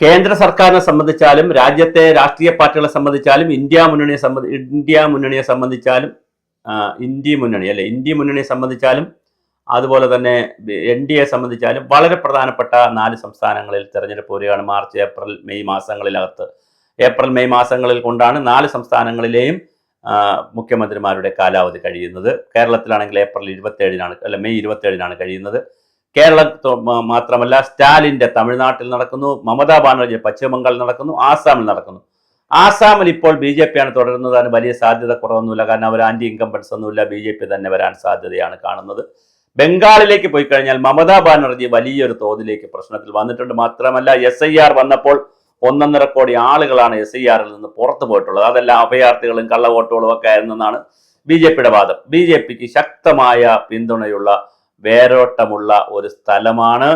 കേന്ദ്ര സർക്കാരിനെ സംബന്ധിച്ചാലും രാജ്യത്തെ രാഷ്ട്രീയ പാർട്ടികളെ സംബന്ധിച്ചാലും ഇന്ത്യ മുന്നണിയെ സംബന്ധിച്ചാലും ഇന്ത്യ മുന്നണിയെ സംബന്ധിച്ചാലും അതുപോലെ തന്നെ NDA സംബന്ധിച്ചാലും വളരെ പ്രധാനപ്പെട്ട 4 സംസ്ഥാനങ്ങളിൽ തെരഞ്ഞെടുപ്പ് വരികയാണ്. മാർച്ച്, ഏപ്രിൽ, മെയ് മാസങ്ങളിലകത്ത്. ഏപ്രിൽ, മെയ് മാസങ്ങളിൽ കൊണ്ടാണ് 4 സംസ്ഥാനങ്ങളിലെയും മുഖ്യമന്ത്രിമാരുടെ കാലാവധി കഴിയുന്നത്. കേരളത്തിലാണെങ്കിൽ മെയ് 27-നാണ് കഴിയുന്നത്. കേരളം മാത്രമല്ല, സ്റ്റാലിൻ്റെ തമിഴ്നാട്ടിൽ നടക്കുന്നു, മമതാ ബാനർജി പശ്ചിമ ബംഗാളിൽ നടക്കുന്നു, ആസാമിൽ നടക്കുന്നു. ആസാമിൽ ഇപ്പോൾ BJP ആണ് തുടരുന്നത്. അതിന് വലിയ സാധ്യത കുറവൊന്നുമില്ല. കാരണം അവർ ആന്റി ഇൻകംബൻസ് ഒന്നുമില്ല. BJP തന്നെ വരാൻ സാധ്യതയാണ് കാണുന്നത്. ബംഗാളിലേക്ക് പോയി കഴിഞ്ഞാൽ മമതാ ബാനർജി വലിയൊരു തോതിലേക്ക് പ്രശ്നത്തിൽ വന്നിട്ടുണ്ട്. മാത്രമല്ല, SIR വന്നപ്പോൾ 1.5 കോടി ആളുകളാണ് SIRൽ നിന്ന് പുറത്തു പോയിട്ടുള്ളത്. അതെല്ലാം അഭയാർത്ഥികളും കള്ളവോട്ടുകളും ഒക്കെ ആയിരുന്നെന്നാണ് BJPയുടെ വാദം. BJPക്ക് ശക്തമായ പിന്തുണയുള്ള വേരോട്ടമുള്ള ഒരു സ്ഥലമാണ്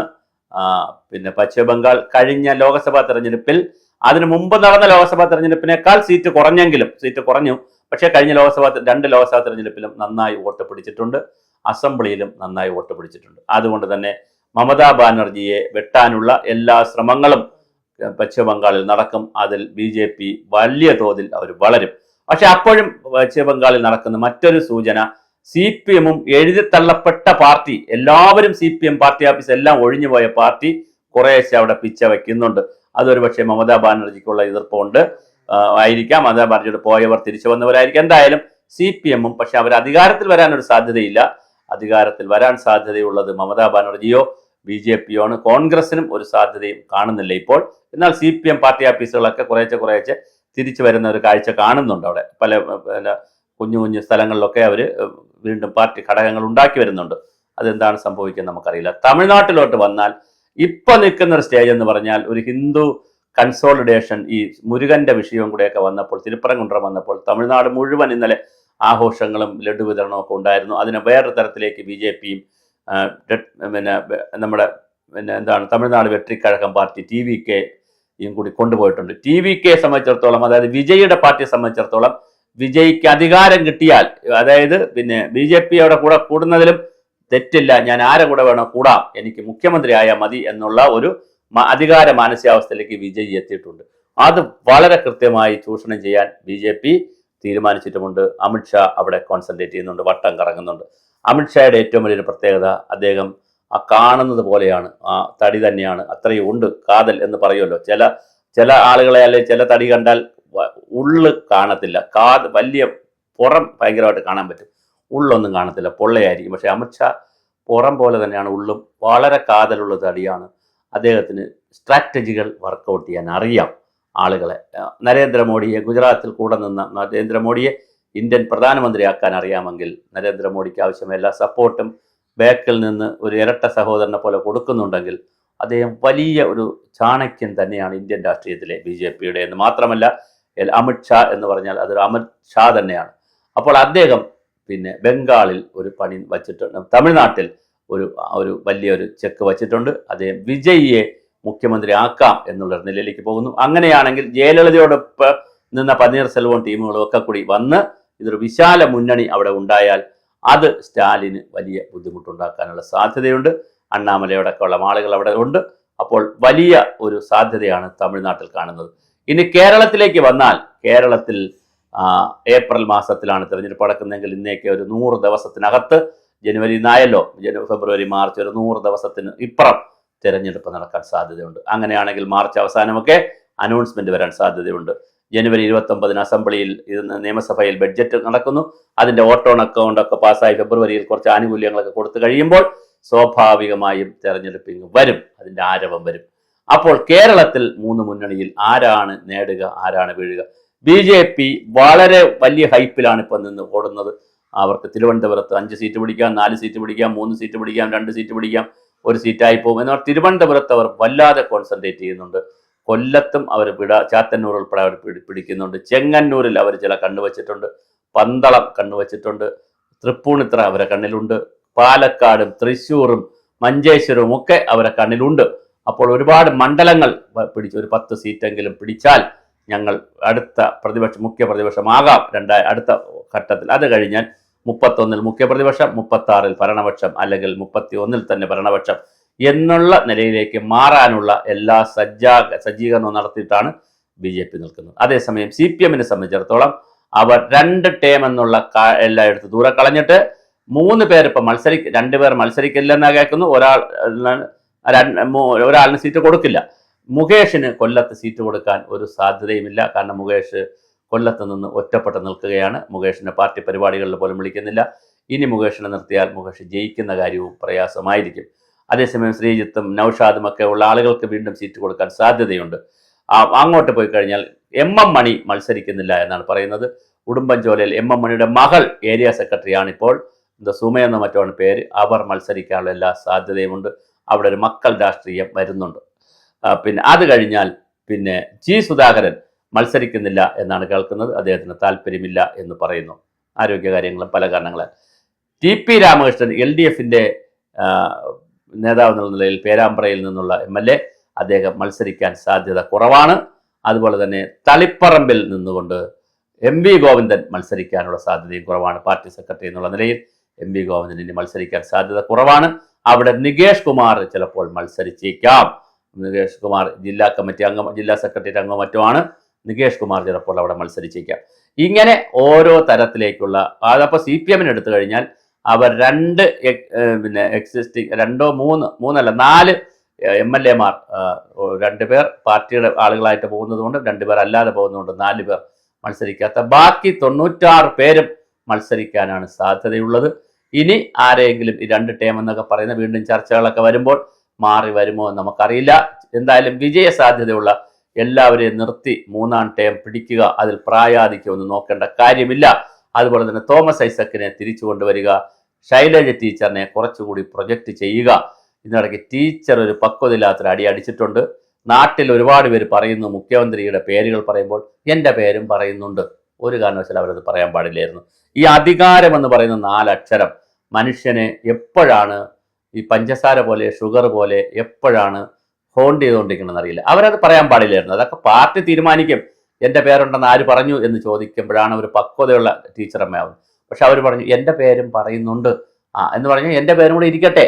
പശ്ചിമ ബംഗാൾ. കഴിഞ്ഞ ലോക്സഭാ തെരഞ്ഞെടുപ്പിൽ, അതിനു മുമ്പ് നടന്ന ലോക്സഭാ തെരഞ്ഞെടുപ്പിനേക്കാൾ സീറ്റ് കുറഞ്ഞു. പക്ഷേ കഴിഞ്ഞ 2 ലോക്സഭാ തെരഞ്ഞെടുപ്പിലും നന്നായി വോട്ട് പിടിച്ചിട്ടുണ്ട്. അസംബ്ലിയിലും നന്നായി വോട്ട് പിടിച്ചിട്ടുണ്ട്. അതുകൊണ്ട് തന്നെ മമതാ ബാനർജിയെ വെട്ടാനുള്ള എല്ലാ ശ്രമങ്ങളും പശ്ചിമ ബംഗാളിൽ നടക്കും. അതിൽ BJP വലിയ തോതിൽ അവർ വളരും. പക്ഷെ അപ്പോഴും പശ്ചിമ ബംഗാളിൽ നടക്കുന്ന മറ്റൊരു സൂചന, CPM-ഉം എഴുതിത്തള്ളപ്പെട്ട പാർട്ടി, എല്ലാവരും CPM പാർട്ടി ഓഫീസ് എല്ലാം ഒഴിഞ്ഞുപോയ പാർട്ടി കുറേശ്ശെ അവിടെ പിച്ച വയ്ക്കുന്നുണ്ട്. അതൊരു പക്ഷേ മമതാ ബാനർജിക്കുള്ള എതിർപ്പുണ്ട് ആയിരിക്കാം. മമതാ ബാനർജിയോട് പോയവർ തിരിച്ചു വന്നവരായിരിക്കും. എന്തായാലും CPM-ഉം, പക്ഷെ അവർ അധികാരത്തിൽ വരാനൊരു സാധ്യതയില്ല. അധികാരത്തിൽ വരാൻ സാധ്യതയുള്ളത് മമതാ ബാനർജിയോ BJP-യോ ആണ്. കോൺഗ്രസിനും ഒരു സാധ്യതയും കാണുന്നില്ല ഇപ്പോൾ. എന്നാൽ CPM പാർട്ടി ഓഫീസുകളൊക്കെ കുറേശ്ശെ തിരിച്ചു വരുന്ന ഒരു കാഴ്ച കാണുന്നുണ്ട്. അവിടെ പല കുഞ്ഞു സ്ഥലങ്ങളിലൊക്കെ അവർ വീണ്ടും പാർട്ടി ഘടകങ്ങൾ ഉണ്ടാക്കി വരുന്നുണ്ട്. അതെന്താണ് സംഭവിക്കുന്നത് നമുക്കറിയില്ല. തമിഴ്നാട്ടിലോട്ട് വന്നാൽ ഇപ്പൊ നിൽക്കുന്ന ഒരു സ്റ്റേജ് എന്ന് പറഞ്ഞാൽ ഒരു ഹിന്ദു കൺസോളിഡേഷൻ, ഈ മുരുകന്റെ വിഷയവും കൂടെയൊക്കെ വന്നപ്പോൾ, തിരുപ്പരംകുണ്ട്രം വന്നപ്പോൾ തമിഴ്നാട് മുഴുവൻ ഇന്നലെ ആഘോഷങ്ങളും ലഡു വിതരണവും ഒക്കെ ഉണ്ടായിരുന്നു. അതിനെ വേറൊരു തരത്തിലേക്ക് BJP-യും നമ്മുടെ തമിഴ്നാട് വെട്രിക്കഴകം പാർട്ടി TVK-യും കൂടി കൊണ്ടുപോയിട്ടുണ്ട്. TVK-യെ സംബന്ധിച്ചിടത്തോളം, അതായത് വിജയുടെ പാർട്ടിയെ സംബന്ധിച്ചിടത്തോളം, വിജയ്ക്ക് അധികാരം കിട്ടിയാൽ, അതായത് BJP അവിടെ കൂടെ കൂടുന്നതിലും തെറ്റില്ല, ഞാൻ ആരെ കൂടെ വേണോ കൂടാം, എനിക്ക് മുഖ്യമന്ത്രി ആയാൽ മതി എന്നുള്ള ഒരു അധികാര മാനസികാവസ്ഥയിലേക്ക് വിജയ് എത്തിയിട്ടുണ്ട്. അത് വളരെ കൃത്യമായി ചൂഷണം ചെയ്യാൻ BJP തീരുമാനിച്ചിട്ടുമുണ്ട്. അമിത്ഷാ അവിടെ കോൺസെൻട്രേറ്റ് ചെയ്യുന്നുണ്ട്, വട്ടം കറങ്ങുന്നുണ്ട്. അമിത്ഷായുടെ ഏറ്റവും വലിയൊരു പ്രത്യേകത, അദ്ദേഹം കാണുന്നത് പോലെയാണ്, തടി തന്നെയാണ്, അത്രയും ഉണ്ട് കാതൽ എന്ന് പറയുമല്ലോ. ചില ആളുകളെ അല്ലെങ്കിൽ ചില തടി കണ്ടാൽ ഉള്ള് കാണത്തില്ല, വലിയ പുറം ഭയങ്കരമായിട്ട് കാണാൻ പറ്റും, ഉള്ളൊന്നും കാണത്തില്ല, പൊള്ളയായിരിക്കും. പക്ഷെ അമിത്ഷാ പുറം പോലെ തന്നെയാണ്, ഉള്ളും വളരെ കാതലുള്ള തടിയാണ്. അദ്ദേഹത്തിന് സ്ട്രാറ്റജികൾ വർക്കൗട്ട് ചെയ്യാൻ അറിയാം ആളുകളെ. നരേന്ദ്രമോദിയെ ഗുജറാത്തിൽ കൂടെ നിന്ന നരേന്ദ്രമോദിയെ ഇന്ത്യൻ പ്രധാനമന്ത്രിയാക്കാൻ അറിയാമെങ്കിൽ നരേന്ദ്രമോദിക്ക് ആവശ്യമായ എല്ലാ സപ്പോർട്ടും ബാക്കിൽ നിന്ന് ഒരു ഇരട്ട സഹോദരനെ പോലെ കൊടുക്കുന്നുണ്ടെങ്കിൽ അദ്ദേഹം വലിയ ഒരു ചാണക്യൻ തന്നെയാണ് ഇന്ത്യൻ രാഷ്ട്രീയത്തിലെ BJP-യുടെ. എന്ന് മാത്രമല്ല, അമിത്ഷാ എന്ന് പറഞ്ഞാൽ അതൊരു അമിത് ഷാ തന്നെയാണ്. അപ്പോൾ അദ്ദേഹം ബംഗാളിൽ ഒരു പണി വച്ചിട്ടുണ്ട്, തമിഴ്നാട്ടിൽ ഒരു വലിയൊരു ചെക്ക് വച്ചിട്ടുണ്ട്. അദ്ദേഹം വിജയിയെ മുഖ്യമന്ത്രി ആക്കാം എന്നുള്ള നിലയിലേക്ക് പോകുന്നു. അങ്ങനെയാണെങ്കിൽ ജയലളിതയോടൊപ്പം നിന്ന പനീർസെൽവം ടീമുകളും ഒക്കെ കൂടി വന്ന് ഇതൊരു വിശാല മുന്നണി അവിടെ ഉണ്ടായാൽ അത് സ്റ്റാലിന് വലിയ ബുദ്ധിമുട്ടുണ്ടാക്കാനുള്ള സാധ്യതയുണ്ട്. അണ്ണാമലയോടൊക്കെയുള്ള ആളുകൾ അവിടെ ഉണ്ട്. അപ്പോൾ വലിയ ഒരു സാധ്യതയാണ് തമിഴ്നാട്ടിൽ കാണുന്നത്. ഇനി കേരളത്തിലേക്ക് വന്നാൽ, കേരളത്തിൽ ഏപ്രിൽ മാസത്തിലാണ് തിരഞ്ഞെടുപ്പ് നടക്കുന്നതെങ്കിൽ ഇന്നേക്ക് ഒരു 100 ദിവസത്തിനകത്ത്, ജനുവരി ആയല്ലോ, ഫെബ്രുവരി, മാർച്ച്, ഒരു 100 ദിവസത്തിന് ഇപ്പുറം തിരഞ്ഞെടുപ്പ് നടക്കാൻ സാധ്യതയുണ്ട്. അങ്ങനെയാണെങ്കിൽ മാർച്ച് അവസാനമൊക്കെ അനൗൺസ്മെന്റ് വരാൻ സാധ്യതയുണ്ട്. ജനുവരി 29-ന് അസംബ്ലിയിൽ നിയമസഭയിൽ ബഡ്ജറ്റ് നടക്കുന്നു. അതിന്റെ ഓൺ അക്കൗണ്ടൊക്കെ പാസ്സായി ഫെബ്രുവരിയിൽ കുറച്ച് ആനുകൂല്യങ്ങളൊക്കെ കൊടുത്തു കഴിയുമ്പോൾ സ്വാഭാവികമായും തെരഞ്ഞെടുപ്പിങ് വരും, അതിന്റെ ആരവം വരും. അപ്പോൾ കേരളത്തിൽ 3 മുന്നണിയിൽ ആരാണ് നേടുക, ആരാണ് വീഴുക? BJP വളരെ വലിയ ഹൈപ്പിലാണ് ഇപ്പം നിന്ന് ഓടുന്നത്. അവർക്ക് തിരുവനന്തപുരത്ത് 5 സീറ്റ് പിടിക്കാം, 4 സീറ്റ് പിടിക്കാം, 3 സീറ്റ് പിടിക്കാം, 2 സീറ്റ് പിടിക്കാം, ഒരു സീറ്റായി പോകും. എന്നാൽ തിരുവനന്തപുരത്ത് അവർ വല്ലാതെ കോൺസെൻട്രേറ്റ് ചെയ്യുന്നുണ്ട്. കൊല്ലത്തും അവർ ചാത്തന്നൂർ ഉൾപ്പെടെ അവർ പിടിക്കുന്നുണ്ട്. ചെങ്ങന്നൂരിൽ അവർ ചില കണ്ണുവച്ചിട്ടുണ്ട്, പന്തളം കണ്ണുവച്ചിട്ടുണ്ട്, തൃപ്പൂണിത്തുറ അവരെ കണ്ണിലുണ്ട്, പാലക്കാടും തൃശ്ശൂറും മഞ്ചേശ്വരവും ഒക്കെ അവരെ കണ്ണിലുണ്ട്. അപ്പോൾ ഒരുപാട് മണ്ഡലങ്ങൾ ഒരു 10 സീറ്റെങ്കിലും പിടിച്ചാൽ ഞങ്ങൾ അടുത്ത മുഖ്യ പ്രതിപക്ഷമാകാം അടുത്ത ഘട്ടത്തിൽ. അത് കഴിഞ്ഞാൽ 31-ൽ മുഖ്യ പ്രതിപക്ഷം, 36-ൽ ഭരണപക്ഷം, അല്ലെങ്കിൽ 31-ൽ തന്നെ ഭരണപക്ഷം എന്നുള്ള നിലയിലേക്ക് മാറാനുള്ള എല്ലാ സജ്ജീകരണവും നടത്തിയിട്ടാണ് BJP നിൽക്കുന്നത്. അതേസമയം CPM-നെ സംബന്ധിച്ചിടത്തോളം അവർ 2 ടേം എന്നുള്ള എല്ലായിടത്തും ദൂരെ കളഞ്ഞിട്ട് 3 പേർ ഇപ്പം 2 പേർ മത്സരിക്കില്ലെന്നാ കേൾക്കുന്നു. ഒരാളിന് സീറ്റ് കൊടുക്കില്ല. മുകേഷിന് കൊല്ലത്ത് സീറ്റ് കൊടുക്കാൻ ഒരു സാധ്യതയുമില്ല. കാരണം മുകേഷ് കൊല്ലത്ത് നിന്ന് ഒറ്റപ്പെട്ട് നിൽക്കുകയാണ്. മുകേഷിനെ പാർട്ടി പരിപാടികളിൽ പോലും വിളിക്കുന്നില്ല. ഇനി മുകേഷിനെ നിർത്തിയാൽ മുകേഷ് ജയിക്കുന്ന കാര്യവും പ്രയാസമായിരിക്കും. അതേസമയം ശ്രീജിത്തും നൌഷാദും ഒക്കെ ഉള്ള ആളുകൾക്ക് വീണ്ടും സീറ്റ് കൊടുക്കാൻ സാധ്യതയുണ്ട്. അങ്ങോട്ട് പോയി കഴിഞ്ഞാൽ MM മണി മത്സരിക്കുന്നില്ല എന്നാണ് പറയുന്നത്. ഉടുമ്പൻചോലയിൽ MM മണിയുടെ മകൾ ഏരിയ സെക്രട്ടറിയാണ് ഇപ്പോൾ, സുമയെന്ന മറ്റാണ് പേര്. അവർ മത്സരിക്കാനുള്ള എല്ലാ സാധ്യതയുമുണ്ട്. അവിടെ ഒരു മക്കൾ രാഷ്ട്രീയം വരുന്നുണ്ട്. പിന്നെ അത് കഴിഞ്ഞാൽ പിന്നെ G സുധാകരൻ മത്സരിക്കുന്നില്ല എന്നാണ് കേൾക്കുന്നത്. അദ്ദേഹത്തിന് താല്പര്യമില്ല എന്ന് പറയുന്നു. ആരോഗ്യകാര്യങ്ങളും പല കാരണങ്ങളാൽ. TP രാമകൃഷ്ണൻ LDF-ന്റെ നേതാവ് എന്നുള്ള നിലയിൽ പേരാമ്പ്രയിൽ നിന്നുള്ള MLA, അദ്ദേഹം മത്സരിക്കാൻ സാധ്യത കുറവാണ്. അതുപോലെ തന്നെ തളിപ്പറമ്പിൽ നിന്നുകൊണ്ട് MV ഗോവിന്ദൻ മത്സരിക്കാനുള്ള സാധ്യതയും കുറവാണ്. പാർട്ടി സെക്രട്ടറി എന്നുള്ള നിലയിൽ MV ഗോവിന്ദൻ ഇനി മത്സരിക്കാൻ സാധ്യത കുറവാണ്. അവിടെ നികേഷ് കുമാർ ചിലപ്പോൾ മത്സരിച്ചേക്കാം. നികേഷ് കുമാർ ജില്ലാ കമ്മിറ്റി അംഗം, ജില്ലാ സെക്രട്ടറി അംഗം മറ്റുമാണ്. നികേഷ് കുമാർ ചിലപ്പോൾ അവിടെ മത്സരിച്ചേക്കാം. ഇങ്ങനെ ഓരോ തരത്തിലേക്കുള്ള അതപ്പോൾ CPM-ന് എടുത്തു കഴിഞ്ഞാൽ അവർ 2 പിന്നെ എക്സിസ്റ്റിംഗ് 4 MLA-മാർ 2 പേർ പാർട്ടിയുടെ ആളുകളായിട്ട് പോകുന്നതുകൊണ്ട്, 2 പേർ അല്ലാതെ പോകുന്നതുകൊണ്ട് 4 പേർ മത്സരിക്കാത്ത ബാക്കി 96 പേരും മത്സരിക്കാനാണ് സാധ്യതയുള്ളത്. ഇനി ആരെങ്കിലും ഈ 2 ടേം എന്നൊക്കെ പറയുന്ന വീണ്ടും ചർച്ചകളൊക്കെ വരുമ്പോൾ മാറി വരുമോ എന്ന് നമുക്കറിയില്ല. എന്തായാലും വിജയ സാധ്യതയുള്ള എല്ലാവരെയും നിർത്തി 3-ാം ടേം പിടിക്കുക, അതിൽ പ്രായാധിക്യമൊന്നും നോക്കേണ്ട കാര്യമില്ല. അതുപോലെ തന്നെ തോമസ് ഐസക്കിനെ തിരിച്ചു കൊണ്ടുവരിക, ശൈലജ ടീച്ചറിനെ കുറച്ചുകൂടി പ്രൊജക്റ്റ് ചെയ്യുക. ഇതിനിടയ്ക്ക് ടീച്ചർ ഒരു പക്വതയില്ലാത്തൊരു അടി അടിച്ചിട്ടുണ്ട്. നാട്ടിൽ ഒരുപാട് പേര് പറയുന്നു, മുഖ്യമന്ത്രിയുടെ പേരുകൾ പറയുമ്പോൾ എൻ്റെ പേരും പറയുന്നുണ്ട്. ഒരു കാരണവശാലും അവരത് പറയാൻ പാടില്ലായിരുന്നു. ഈ അധികാരം എന്ന് പറയുന്ന 4 അക്ഷരം മനുഷ്യനെ എപ്പോഴാണ് ഈ പഞ്ചസാര പോലെ ഷുഗർ പോലെ എപ്പോഴാണ് ഹോണ്ട് ചെയ്തുകൊണ്ടിരിക്കണമെന്ന് അറിയില്ല. അവരത് പറയാൻ പാടില്ലായിരുന്നു. അതൊക്കെ പാർട്ടി തീരുമാനിക്കും. എൻ്റെ പേരുണ്ടെന്ന് ആര് പറഞ്ഞു എന്ന് ചോദിക്കുമ്പോഴാണ് ഒരു പക്വതയുള്ള ടീച്ചറമ്മയാവുന്നത്. പക്ഷെ അവർ പറഞ്ഞു എൻ്റെ പേരും പറയുന്നുണ്ട് എന്ന് പറഞ്ഞാൽ എൻ്റെ പേരും കൂടെ ഇരിക്കട്ടെ,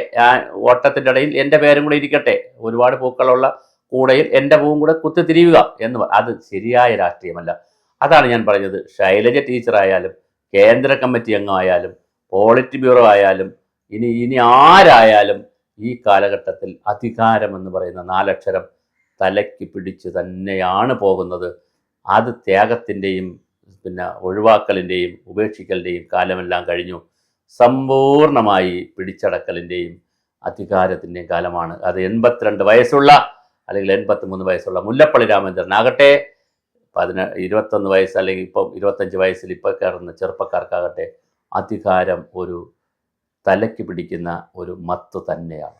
ഓട്ടത്തിൻ്റെ ഇടയിൽ എൻ്റെ പേരും കൂടെ ഇരിക്കട്ടെ, ഒരുപാട് പൂക്കളുള്ള കൂടയിൽ എൻ്റെ പൂവും കൂടെ കുത്തിത്തിരിയുക എന്ന് അത് ശരിയായ രാഷ്ട്രീയമല്ല. അതാണ് ഞാൻ പറഞ്ഞത്. ശൈലജ ടീച്ചറായാലും കേന്ദ്ര കമ്മിറ്റി അംഗമായാലും പോളിറ്റ് ബ്യൂറോ ആയാലും ഇനി ആരായാലും ഈ കാലഘട്ടത്തിൽ അധികാരം എന്ന് പറയുന്ന 4 അക്ഷരം തലയ്ക്ക് പിടിച്ച് തന്നെയാണ് പോകുന്നത്. അത് ത്യാഗത്തിൻ്റെയും പിന്നെ ഒഴിവാക്കലിൻ്റെയും ഉപേക്ഷിക്കലിൻ്റെയും കാലമെല്ലാം കഴിഞ്ഞു. സമ്പൂർണമായി പിടിച്ചടക്കലിൻ്റെയും അധികാരത്തിൻ്റെയും കാലമാണ്. അത് 82 വയസ്സുള്ള അല്ലെങ്കിൽ 83 വയസ്സുള്ള മുല്ലപ്പള്ളി രാമചന്ദ്രനാകട്ടെ, 21 വയസ്സ് അല്ലെങ്കിൽ ഇപ്പം 25 വയസ്സിൽ ഇപ്പോൾ കയറുന്ന ചെറുപ്പക്കാർക്കാകട്ടെ, അധികാരം ഒരു തലയ്ക്ക് പിടിക്കുന്ന ഒരു മത്ത് തന്നെയാണ്.